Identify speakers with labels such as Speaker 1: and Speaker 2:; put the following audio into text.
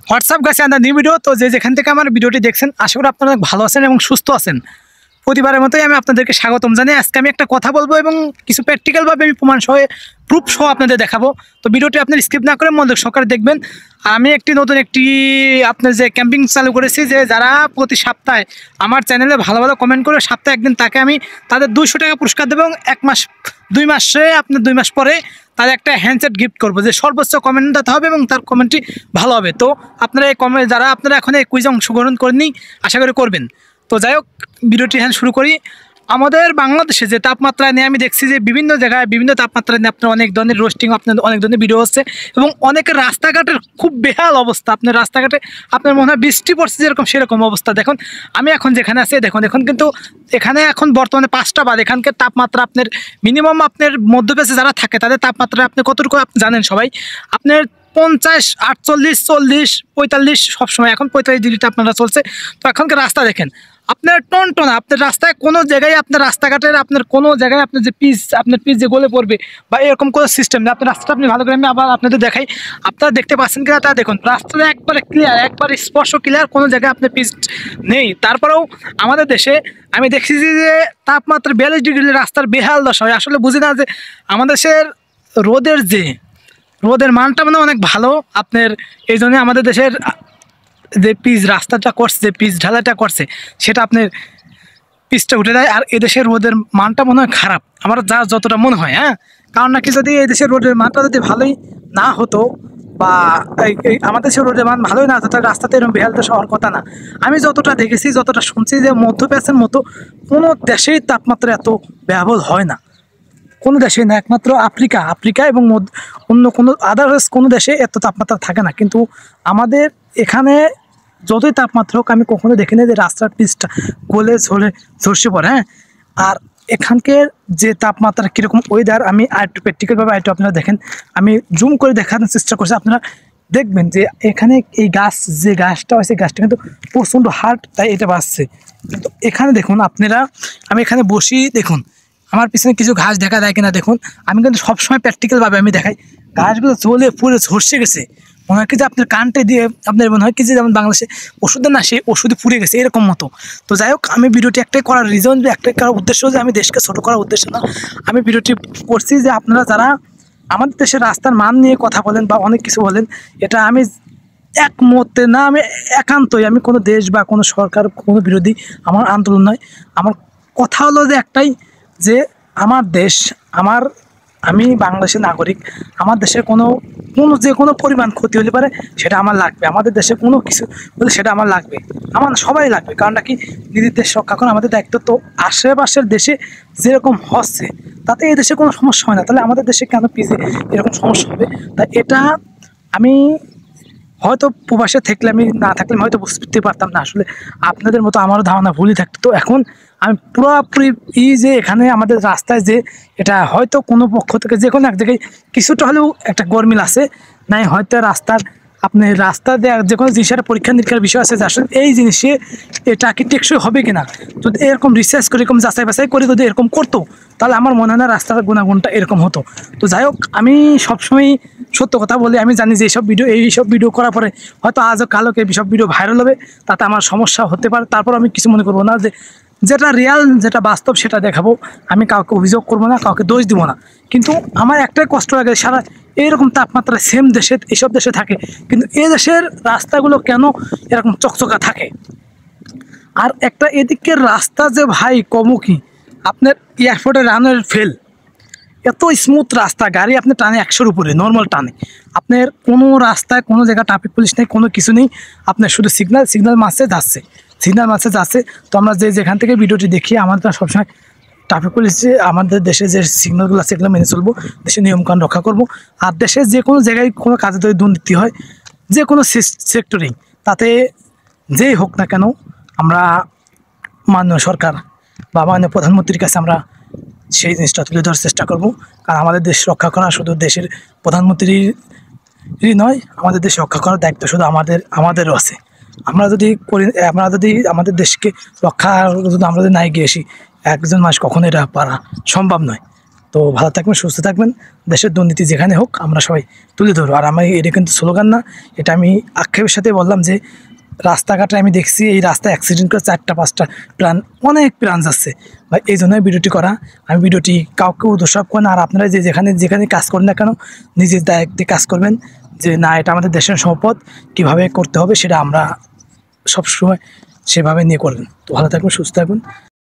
Speaker 1: WhatsApp গাছে আনার new video. তো যেখান থেকে আমার ভিডিওটি দেখছেন আশা করি আপনারা অনেক ভালো আছেন এবং সুস্থ আছেন। প্রতিবারের মতোই আমি আপনাদেরকে স্বাগতম জানাই। আজকে আমি একটা কথা বলবো এবং কিছু প্র্যাকটিক্যালভাবে আমি প্রমাণ সহ প্রুফ সহ আপনাদের দেখাবো। তো ভিডিওটি আপনার স্কিপ না করে মনোযোগ সহকারে দেখবেন। আর আমি নতুন একটি আপনার যে ক্যাম্পিং চালু করেছি, যে যারা প্রতি সপ্তাহে আমার চ্যানেলে ভালো ভালো কমেন্ট করে সপ্তাহে একদিন তাকে আমি তাদের 200 টাকা পুরস্কার দেবো এবং 1 মাস 2 মাসে আপনার 2 মাস পরে তার একটা হ্যান্ডসেট গিফট করবো, যে সর্বোচ্চ কমেন্ট দিতে হবে এবং তার কমেন্টটি ভালো হবে। তো আপনারা এই কমেন্ট যারা আপনারা এখন এই কুইজে অংশগ্রহণ করেননি আশা করি করবেন। তো যাই হোক, ভিডিওটি শুরু করি। আমাদের বাংলাদেশে যে তাপমাত্রা নিয়ে আমি দেখছি যে বিভিন্ন জায়গায় বিভিন্ন তাপমাত্রা নিয়ে আপনার অনেক ধরনের রোস্টিং, আপনার অনেক ধরনের ভিডিও হচ্ছে এবং অনেকের রাস্তাঘাটের খুব বেহাল অবস্থা। আপনার রাস্তাঘাটে আপনার মনে হয় বৃষ্টি পড়ছে যেরকম সেরকম অবস্থা। দেখুন আমি এখন যেখানে আছি দেখুন, এখন কিন্তু এখানে এখন বর্তমানে 5টা বাজে। এখানকার তাপমাত্রা আপনার মিনিমাম আপনার মধ্যপ্রাচ্যে যারা থাকে তাদের তাপমাত্রা আপনি কতটুকু আপনি জানেন সবাই, আপনার 50, 48, 40, 45 সবসময়। এখন 45 ডিগ্রি তাপমাত্রা চলছে। তো এখনকার রাস্তা দেখেন আপনার টনটনা। আপনার রাস্তায় কোনো জায়গায় আপনার রাস্তাঘাটের আপনার কোনো জায়গায় আপনার যে আপনার পিচ যে গলে পড়বে বা এরকম কোনো সিস্টেম নেই। আপনার রাস্তাটা আপনি ভালো করে আমি আবার আপনাদের দেখাই, আপনারা দেখতে পাচ্ছেন কিনা তা দেখুন। রাস্তাটা একবারে ক্লিয়ার, একবারে স্পষ্ট ক্লিয়ার, কোনো জায়গায় আপনার পিচ নেই। তারপরেও আমাদের দেশে আমি দেখছি যে তাপমাত্রা 42 ডিগ্রি রাস্তার বেহাল দশা হয়। আসলে বুঝি না যে আমাদের দেশের রোদের মানটা মানে অনেক ভালো আপনার। এই জন্য আমাদের দেশের যে পিচ রাস্তাটা করছে, যে পিচ ঢালাইটা করছে সেটা আপনার পিচটা উঠে দেয়। আর এদেশের রোদের মানটা মনে হয় খারাপ আমার যতটা মনে হয়। হ্যাঁ, কারণ নাকি যদি এই দেশের রোদের মানটা যদি ভালোই না হতো বা আমাদের দেশের রোদের মান ভালোই না হতো তাহলে রাস্তাতে এরকম বেহালটা হওয়ার কথা না। আমি যতটা দেখেছি, যতটা শুনছি যে মধ্যপ্রাচ্যের মতো কোনো দেশেই তাপমাত্রা এত ব্যবহার হয় না, কোনো দেশে না, একমাত্র আফ্রিকা এবং অন্য কোনো আদার্স কোনো দেশে এত তাপমাত্রা থাকে না। কিন্তু আমাদের এখানে যতই তাপমাত্রা হোক আমি কখনো দেখিনি যে রাস্তার পিচটা গলে ঝরসে পড়ে। হ্যাঁ, আর এখানকার যে তাপমাত্রা কীরকম ওয়েদার আমি আরেকটু প্র্যাকটিক্যালভাবে আরেকটু আপনারা দেখেন, আমি জুম করে দেখানোর চেষ্টা করছি। আপনারা দেখবেন যে এখানে এই যে গাছটা হয় সেই গাছটা কিন্তু প্রচণ্ড হার্ড, তাই এটা বাড়ছে। কিন্তু এখানে দেখুন আপনারা, আমি এখানে বসি, দেখুন আমার পিছনে কিছু ঘাস দেখা যায় কিনা দেখুন। আমি কিন্তু সবসময় প্র্যাকটিক্যালভাবে আমি দেখাই, ঘাসগুলো জ্বলে পুরো ঝরসে গেছে। মনে হয় কি যে আপনার কানটে দিয়ে আপনার মনে হয় কি যে যেমন বাংলাদেশে ওষুধের না, সেই ওষুধে পুড়ে গেছে এরকম মতো। তো যাই হোক, আমি ভিডিওটি একটাই করার রিজন, একটাই করার উদ্দেশ্য যে আমি দেশকে ছোটো করার উদ্দেশ্য না। আমি ভিডিওটি করছি যে আপনারা যারা আমাদের দেশের রাস্তার মান নিয়ে কথা বলেন বা অনেক কিছু বলেন, এটা আমি একমতে না, আমি একান্তই, আমি কোনো দেশ বা কোনো সরকার কোনো বিরোধী আমার আন্দোলন নয়। আমার কথা হলো যে একটাই, যে আমার দেশ, আমি বাংলাদেশের নাগরিক, আমার দেশে যে কোনো পরিমাণ ক্ষতি হলে পারে সেটা আমার লাগবে। আমাদের দেশে কোনো কিছু হলে সেটা আমার লাগবে, আমার সবাই লাগবে। কারণ নাকি নিজের দেশ রক্ষা করা আমাদের দায়িত্ব। তো আশেপাশের দেশে যেরকম হচ্ছে তাতে এই দেশে কোনো সমস্যা হয় না, তাহলে আমাদের দেশে কেন পিছে এরকম সমস্যা হবে? তাই এটা আমি হয়তো প্রবাসে থাকলে, আমি না থাকলে আমি হয়তো বুঝতে পারতাম না। আসলে আপনাদের মতো আমারও ধারণা ভুলই থাকতো। তো এখন আমি পুরোপুরি যে এখানে আমাদের রাস্তায় যে এটা হয়তো কোনো পক্ষ থেকে যে কোনো এক জায়গায় কিছুটা হলেও একটা গরমিল আছে, নাই হয়তো আপনি রাস্তা দেওয়া যে কোনো জিনিসের পরীক্ষা নিরীক্ষার বিষয় আছে যে আসলে এই জিনিসে এটা কি টেকসই হবে কিনা। যদি এরকম রিসার্চ করে, এরকম যাচাই বাছাই করে যদি এরকম করতো তাহলে আমার মনে হয় না রাস্তার গুণাগুণটা এরকম হতো। তো যাই হোক, আমি সবসময় সত্য কথা বলি। আমি জানি যে এইসব ভিডিও করার পরে হয়তো আজও কালোকে এইসব ভিডিও ভাইরাল হবে, তাতে আমার সমস্যা হতে পারে। তারপর আমি কিছু মনে করবো না, যে যেটা রিয়াল, যেটা বাস্তব সেটা দেখাবো। আমি কাউকে অভিযোগ করবো না, কাউকে দোষ দিব না। কিন্তু আমার একটাই কষ্ট লাগে, সারা এইরকম তাপমাত্রা সেম দেশে, এইসব দেশে থাকে, কিন্তু এই দেশের রাস্তাগুলো কেন এরকম চকচকা থাকে? আর একটা এদিকের রাস্তা যে ভাই কমুকি, আপনার এয়ারপোর্টে রানের ফেল, এত স্মুথ রাস্তা, গাড়ি আপনি টানে 100-র উপরে নর্মাল টানে। আপনার কোনো রাস্তায় কোনো জায়গায় ট্রাফিক পুলিশ নেই, কোনো কিছু নেই। আপনার শুধু সিগন্যাল মাসে যাচ্ছে। তো আমরা যেখান থেকে ভিডিওটি দেখি, আমাদের সবসময় ট্রাফিক পুলিশ যে আমাদের দেশে যে সিগন্যালগুলো আছে এগুলো মেনে চলবো, দেশের নিয়মকানুন রক্ষা করব। আর দেশের যে কোনো জায়গায় কোনো কাজে যদি দুর্নীতি হয়, যে কোনো সেক্টরেই, তাতে যেই হোক না কেন, আমরা মাননীয় সরকার বা মাননীয় প্রধানমন্ত্রীর কাছে আমরা সেই জিনিসটা তুলে ধরার চেষ্টা করব। কারণ আমাদের দেশ রক্ষা করা শুধু দেশের প্রধানমন্ত্রীরই নয়, আমাদের দেশ রক্ষা করার দায়িত্ব শুধু আমাদেরও আছে। আমরা যদি আমাদের দেশকে রক্ষা যদি আমরা যদি না এগিয়ে আসি, একজন মানুষ কখনো এটা পারা সম্ভব নয়। তো ভালো থাকবেন, সুস্থ থাকবেন। দেশের দুর্নীতি যেখানে হোক আমরা সবাই তুলে ধরবো। আর আমি এটা কিন্তু স্লোগান না, এটা আমি আক্ষেপের সাথে বললাম যে রাস্তাঘাটে আমি দেখছি এই রাস্তায় অ্যাক্সিডেন্ট করে 4টা 5টা প্রাণ, অনেক প্রাণ যাচ্ছে বা এই জন্যই ভিডিওটি করা। আমি ভিডিওটি কাউকে দোষারোপ করেন। আর আপনারা যে যেখানে কাজ করেন না কেন, নিজের দায়িত্বে কাজ করবেন, যে না এটা আমাদের দেশের সম্পদ, কীভাবে করতে হবে সেটা আমরা সবসময় সেভাবে নিয়ে করবেন। তো ভালো থাকবেন, সুস্থ থাকবেন।